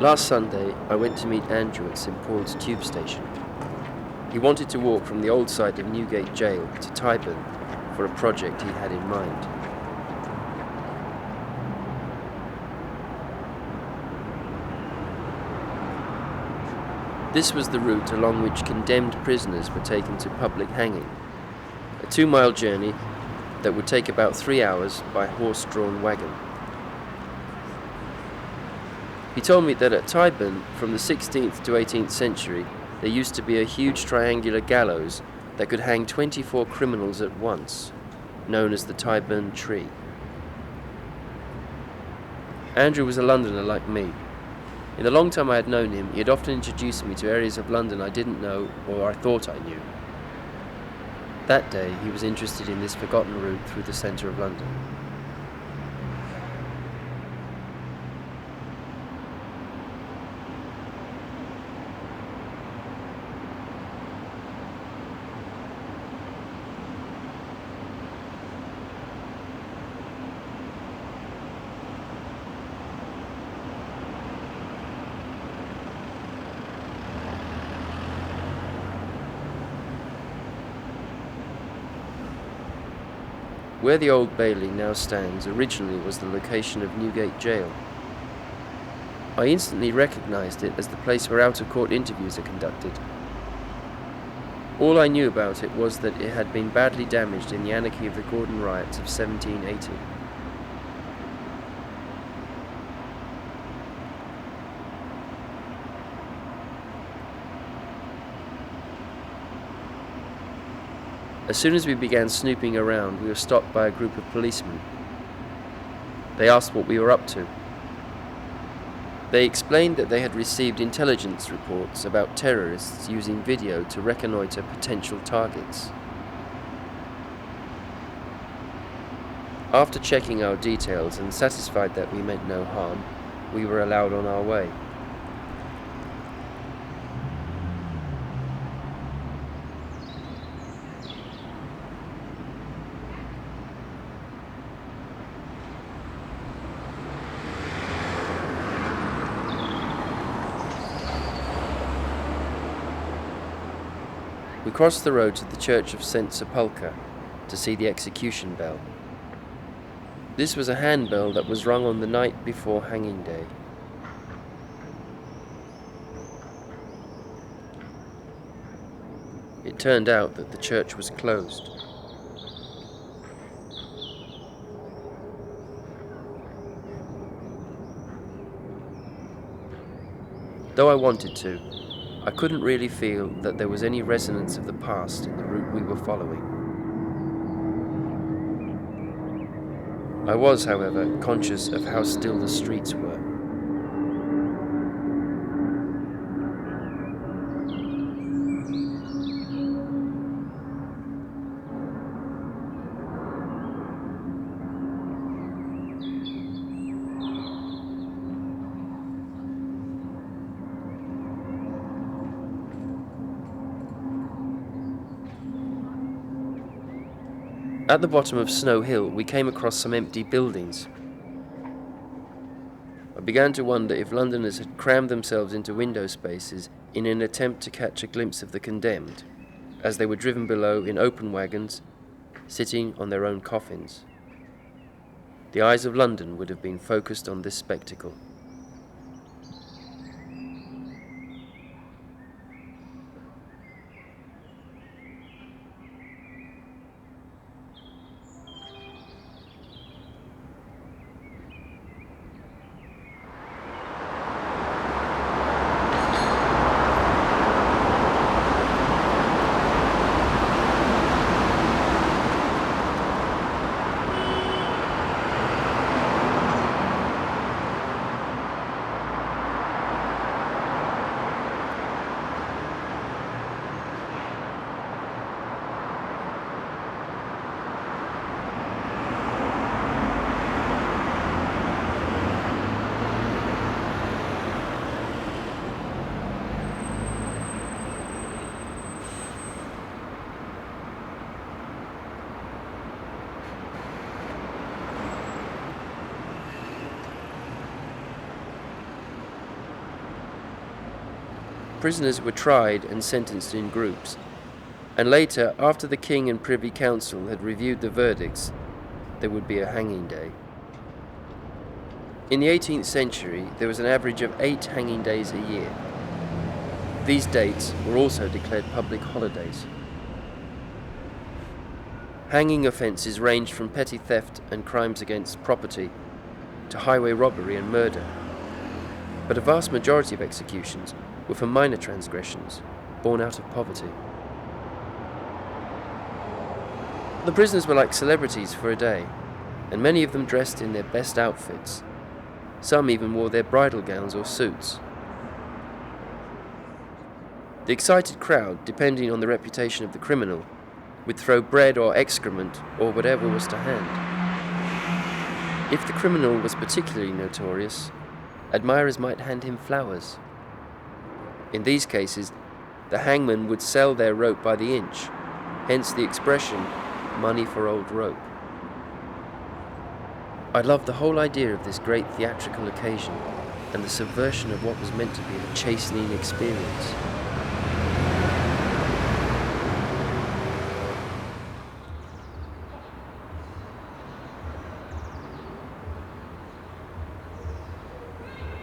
Last Sunday, I went to meet Andrew at St Paul's tube station. He wanted to walk from the old site of Newgate Jail to Tyburn for a project he had in mind. This was the route along which condemned prisoners were taken to public hanging, a 2-mile journey that would take about 3 hours by horse-drawn wagon. He told me that at Tyburn, from the 16th to 18th century, there used to be a huge triangular gallows that could hang 24 criminals at once, known as the Tyburn Tree. Andrew was a Londoner like me. In the long time I had known him, he had often introduced me to areas of London I didn't know or I thought I knew. That day, he was interested in this forgotten route through the centre of London. Where the Old Bailey now stands originally was the location of Newgate Jail. I instantly recognised it as the place where out-of-court interviews are conducted. All I knew about it was that it had been badly damaged in the anarchy of the Gordon riots of 1780. As soon as we began snooping around, we were stopped by a group of policemen. They asked what we were up to. They explained that they had received intelligence reports about terrorists using video to reconnoitre potential targets. After checking our details and satisfied that we meant no harm, we were allowed on our way. We crossed the road to the church of St Sepulchre to see the execution bell. This was a handbell that was rung on the night before hanging day. It turned out that the church was closed. Though I wanted to, I couldn't really feel that there was any resonance of the past in the route we were following. I was, however, conscious of how still the streets were. At the bottom of Snow Hill, we came across some empty buildings. I began to wonder if Londoners had crammed themselves into window spaces in an attempt to catch a glimpse of the condemned, as they were driven below in open wagons, sitting on their own coffins. The eyes of London would have been focused on this spectacle. prisoners were tried and sentenced in groups, and later, after the King and Privy Council had reviewed the verdicts, there would be a hanging day. In the 18th century, there was an average of 8 hanging days a year. These dates were also declared public holidays. Hanging offences ranged from petty theft and crimes against property to highway robbery and murder, but a vast majority of executions were for minor transgressions born out of poverty. The prisoners were like celebrities for a day, and many of them dressed in their best outfits. Some even wore their bridal gowns or suits. The excited crowd, depending on the reputation of the criminal, would throw bread or excrement or whatever was to hand. If the criminal was particularly notorious, admirers might hand him flowers. In these cases, the hangman would sell their rope by the inch, hence the expression, money for old rope. I loved the whole idea of this great theatrical occasion and the subversion of what was meant to be a chastening experience.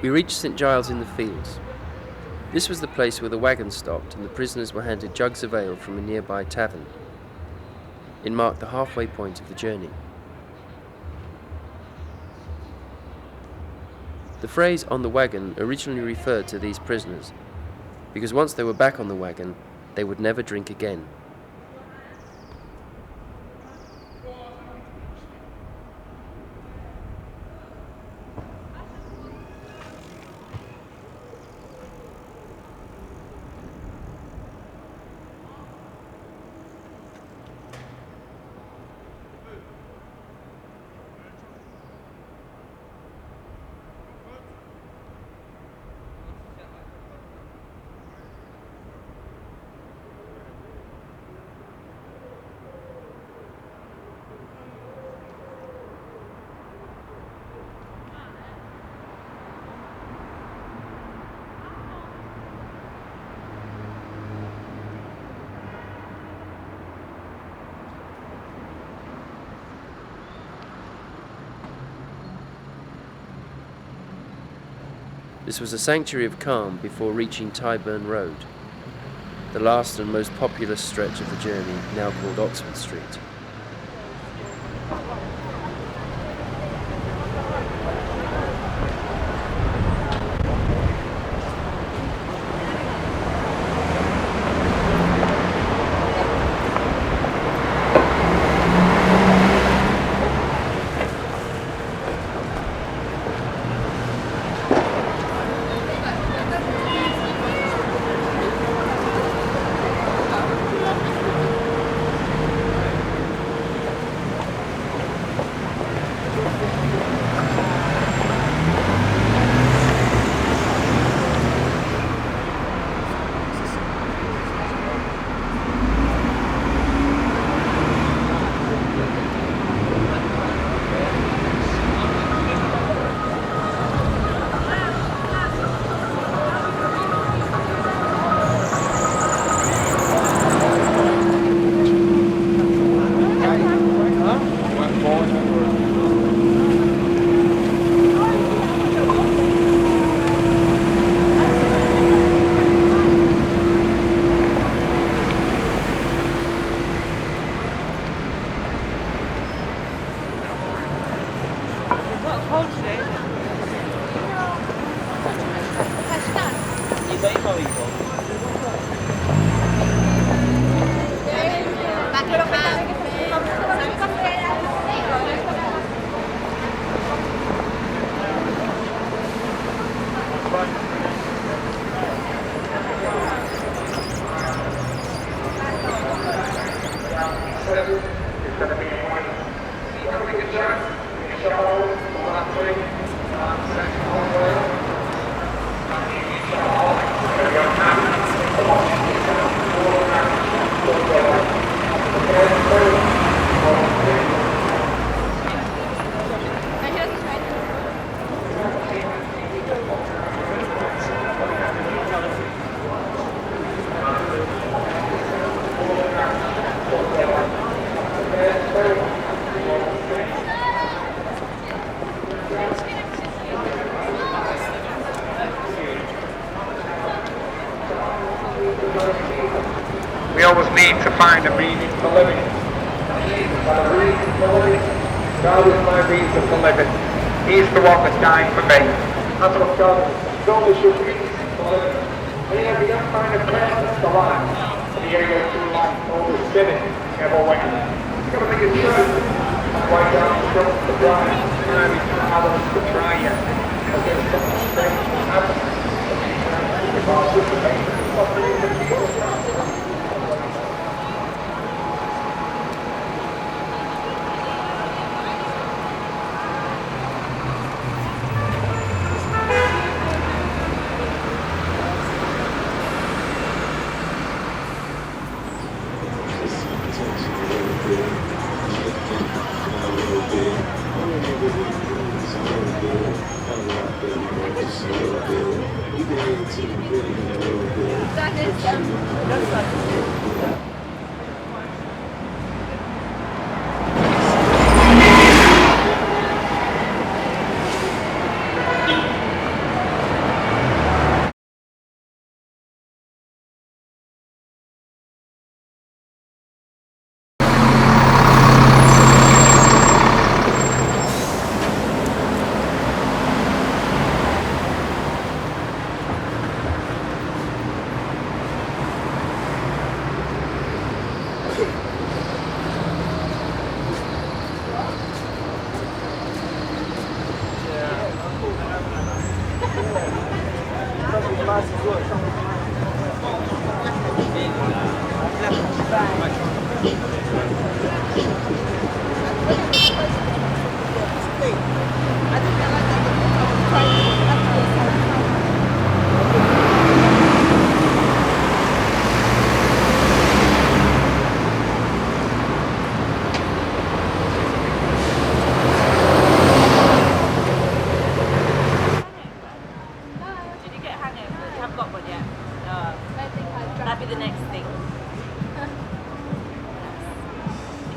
We reached St. Giles in the Fields. This was the place where the wagon stopped and the prisoners were handed jugs of ale from a nearby tavern. It marked the halfway point of the journey. The phrase "on the wagon" originally referred to these prisoners, because once they were back on the wagon, they would never drink again. This was a sanctuary of calm before reaching Tyburn Road, the last and most populous stretch of the journey, now called Oxford Street. It's going to be one. need to find a meaning for living. A reason for living. God is my reason for living. He's the one that died for me. That's what God is. God is your reason for living. And if you don't find a purpose to life, you're going to go through life all the sinning you ever went. You've got to make a choice. That's why God instructs the bride. Time is for others to try you. Because there's something strange that happens. If I participate in the suffering of Jesus Christ.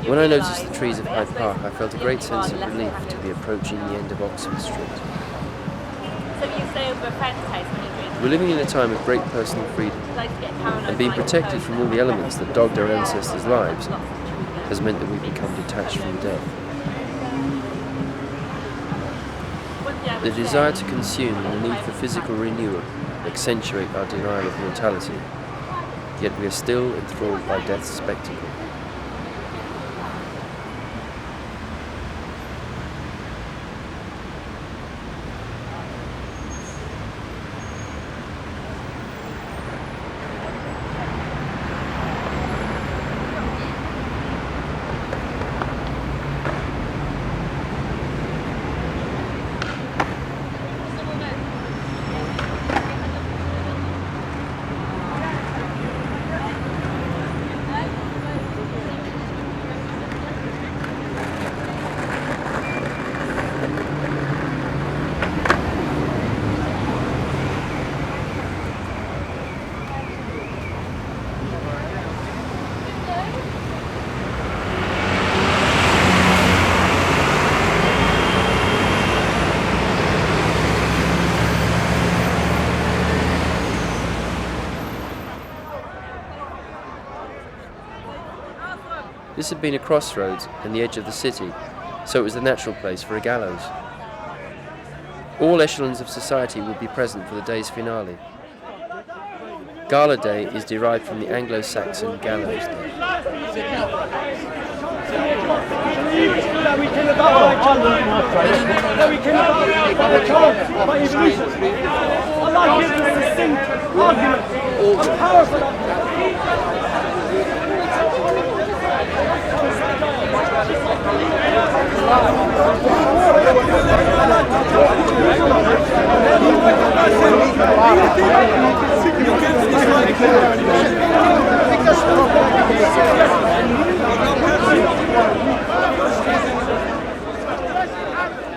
When I noticed the trees of Hyde Park, I felt a great sense of relief to be approaching the end of Oxford Street. So you stay over a friend's house when you drink? We're living in a time of great personal freedom, and being protected from all the elements that dogged our ancestors' lives has meant that we've become detached from death. The desire to consume and the need for physical renewal accentuate our denial of mortality, yet we are still enthralled by death's spectacle. This had been a crossroads in the edge of the city, so it was the natural place for a gallows. All echelons of society would be present for the day's finale. Gala Day is derived from the Anglo-Saxon gallows day.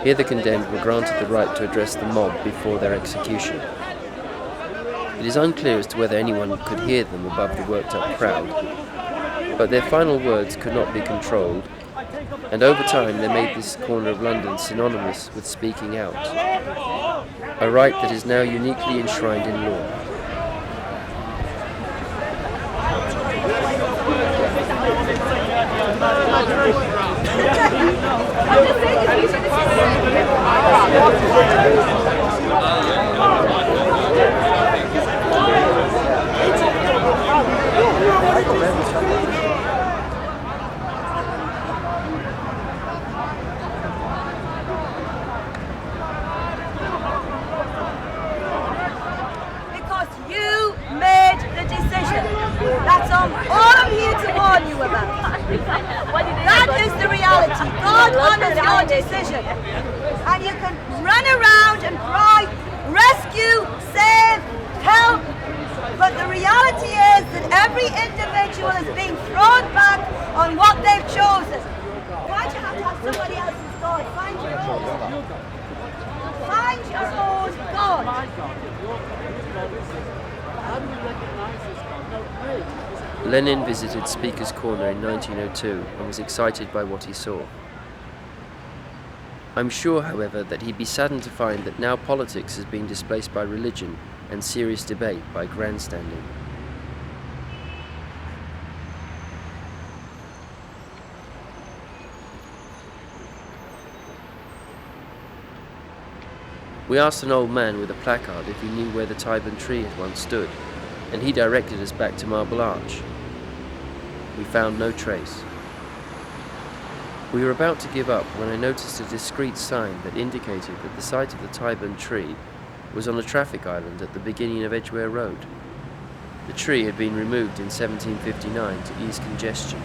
Here the condemned were granted the right to address the mob before their execution. It is unclear as to whether anyone could hear them above the worked-up crowd, but their final words could not be controlled, and over time they made this corner of London synonymous with speaking out, a right that is now uniquely enshrined in law. Because you made the decision. That's all I'm here to warn you about. That is the reality. God honors your decision. And you can run around and cry, rescue, save, help. But the reality is that every individual is being thrown back on what they've chosen. Why do you have to have somebody else's God? Find your own. Find your own God. Lenin visited Speaker's Corner in 1902 and was excited by what he saw. I'm sure, however, that he'd be saddened to find that now politics has been displaced by religion and serious debate by grandstanding. We asked an old man with a placard if he knew where the Tyburn tree had once stood, and he directed us back to Marble Arch. We found no trace. We were about to give up when I noticed a discreet sign that indicated that the site of the Tyburn tree was on a traffic island at the beginning of Edgware Road. The tree had been removed in 1759 to ease congestion.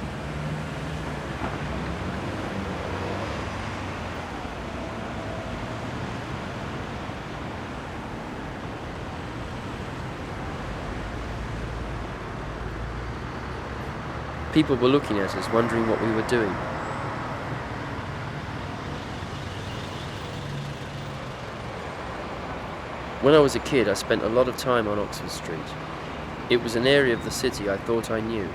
People were looking at us, wondering what we were doing. When I was a kid, I spent a lot of time on Oxford Street. It was an area of the city I thought I knew.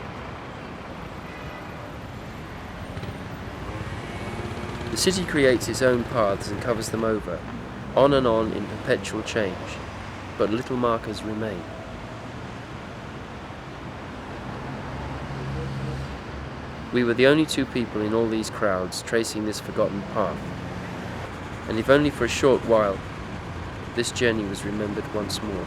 The city creates its own paths and covers them over, on and on in perpetual change, but little markers remain. We were the only two people in all these crowds tracing this forgotten path, and if only for a short while, this journey was remembered once more.